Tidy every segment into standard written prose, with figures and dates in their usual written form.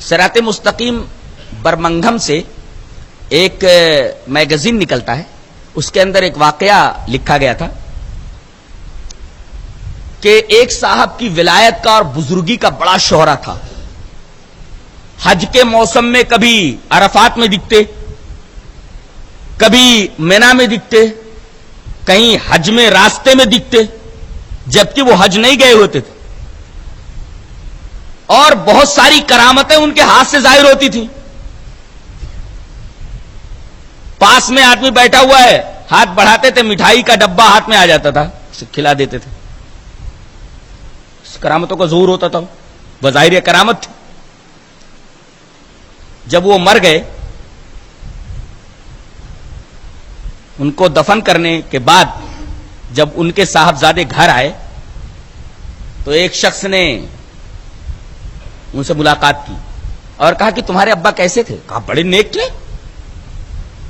صراط مستقیم برمنگھم سے ایک میگزین نکلتا ہے، اس کے اندر ایک واقعہ لکھا گیا تھا کہ ایک صاحب کی ولایت کا اور بزرگی کا بڑا شہرہ تھا. حج کے موسم میں کبھی عرفات میں دکھتے، کبھی مینا میں دکھتے، کہیں حج میں راستے میں دکھتے، جبکہ وہ حج نہیں گئے ہوتے تھے، اور بہت ساری کرامتیں ان کے ہاتھ سے ظاہر ہوتی تھیں. پاس میں آدمی بیٹھا ہوا ہے، ہاتھ بڑھاتے تھے، مٹھائی کا ڈبہ ہاتھ میں آ جاتا تھا، اسے کھلا دیتے تھے. کرامتوں کا ظہور ہوتا تھا، بظاہر یہ کرامت تھی. جب وہ مر گئے، ان کو دفن کرنے کے بعد جب ان کے صاحبزادے گھر آئے تو ایک شخص نے ان سے ملاقات کی اور کہا کہ تمہارے ابا کیسے تھے؟ کہا بڑے نیک تھے،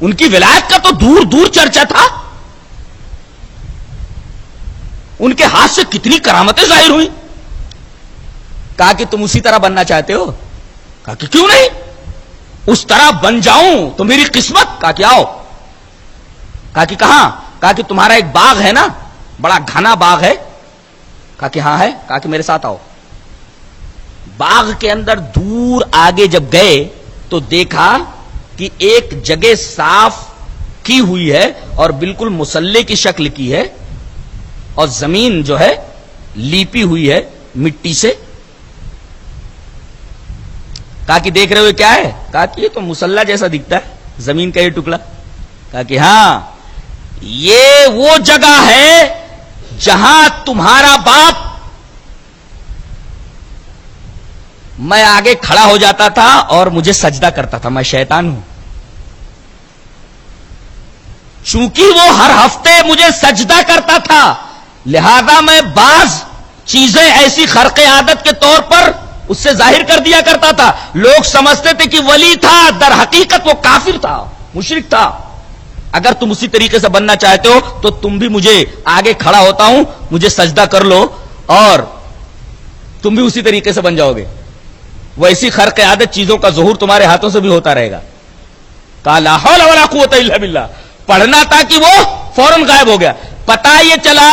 ان کی ولایت کا تو دور دور چرچا تھا، ان کے ہاتھ سے کتنی کرامتیں ظاہر ہوئی. کہا کہ تم اسی طرح بننا چاہتے ہو؟ کہا کہ کیوں نہیں، اس طرح بن جاؤں تو میری قسمت. کہا کہ آؤ. کہا کہ کہاں؟ کہا کہ تمہارا ایک باغ ہے نا، بڑا گھنا باغ ہے. کہا کہ ہاں ہے. کہا کہ میرے ساتھ آؤ. باغ کے اندر دور آگے جب گئے تو دیکھا کہ ایک جگہ صاف کی ہوئی ہے اور بالکل مسلح کی شکل کی ہے، اور زمین جو ہے لیپی ہوئی ہے مٹی سے. کہا کہ دیکھ رہے ہو کیا ہے؟ کہا کہ یہ تو مسلح جیسا دکھتا ہے، زمین کا یہ ٹکڑا. کہا کہ ہاں، یہ وہ جگہ ہے جہاں تمہارا باپ، میں آگے کھڑا ہو جاتا تھا اور مجھے سجدہ کرتا تھا. میں شیطان ہوں، چونکہ وہ ہر ہفتے مجھے سجدہ کرتا تھا، لہذا میں بعض چیزیں ایسی خرق عادت کے طور پر اس سے ظاہر کر دیا کرتا تھا. لوگ سمجھتے تھے کہ ولی تھا، در حقیقت وہ کافر تھا، مشرک تھا. اگر تم اسی طریقے سے بننا چاہتے ہو تو تم بھی مجھے آگے کھڑا ہوتا ہوں، مجھے سجدہ کر لو اور تم بھی اسی طریقے سے بن جاؤ گے. ویسی خرق عادت چیزوں کا ظہور تمہارے ہاتھوں سے بھی ہوتا رہے گا. قال لا حول ولا قوت الا باللہ. پڑھنا تھا کہ وہ فوراً غائب ہو گیا. پتہ یہ چلا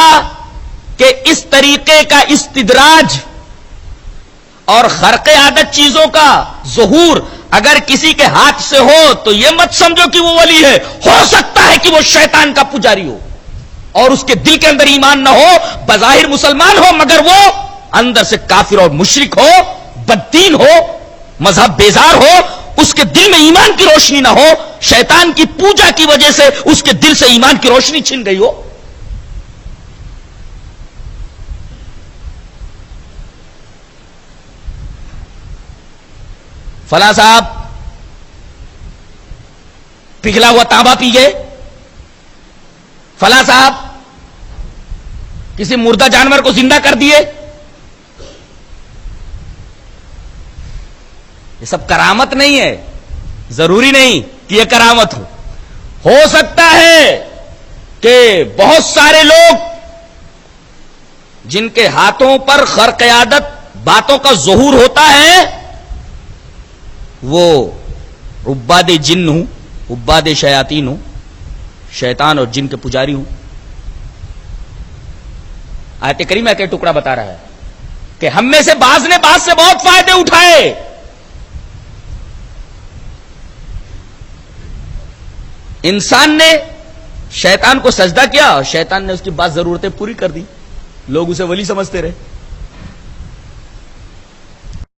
کہ اس طریقے کا استدراج اور خرق عادت چیزوں کا ظہور اگر کسی کے ہاتھ سے ہو تو یہ مت سمجھو کہ وہ ولی ہے. ہو سکتا ہے کہ وہ شیطان کا پجاری ہو اور اس کے دل کے اندر ایمان نہ ہو، بظاہر مسلمان ہو مگر وہ اندر سے کافر اور مشرک ہو، بددین ہو، مذہب بیزار ہو، اس کے دل میں ایمان کی روشنی نہ ہو، شیطان کی پوجا کی وجہ سے اس کے دل سے ایمان کی روشنی چھن گئی ہو. فلاں صاحب پگھلا ہوا تانبا پی گئے، فلاں صاحب کسی مردہ جانور کو زندہ کر دیے. یہ سب کرامت نہیں ہے، ضروری نہیں کہ یہ کرامت ہو. ہو سکتا ہے کہ بہت سارے لوگ جن کے ہاتھوں پر خرق عادت باتوں کا ظہور ہوتا ہے وہ عباد جن ہوں، عباد شیاطین ہوں، شیطان اور جن کے پجاری ہوں. آیت کریمہ کا ٹکڑا بتا رہا ہے کہ ہم میں سے بعض نے بعض سے بہت فائدے اٹھائے. انسان نے شیطان کو سجدہ کیا اور شیطان نے اس کی بعض ضرورتیں پوری کر دی. لوگ اسے ولی سمجھتے رہے.